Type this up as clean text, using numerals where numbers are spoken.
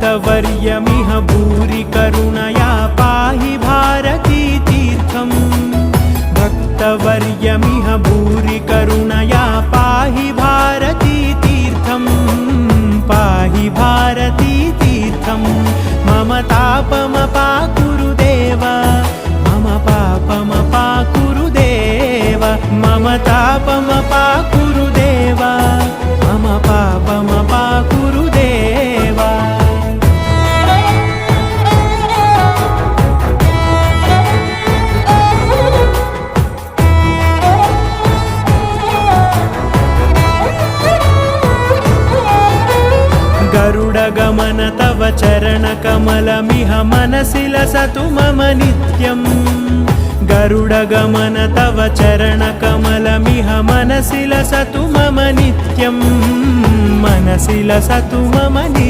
भक्तवर्यमिह भूरि करुणया पाहि भारती तीर्थम् भक्तवर्यमिह भूरि करुणया पाहि भारती तीर्थम् पाहि भारती तीर्थम् मम तापमपाकुरु देव मम पापमपाकुरु देव मम तापमपाकुरु देव मम पापमपाकुरु देव गरुडगमन तव चरणकमलमिह मनसि लसतु मम नित्यम् गरुडगमन तव चरणकमलमिह मनसि लसतु मम नित्यम् मनसि लसतु मम नित्यम्।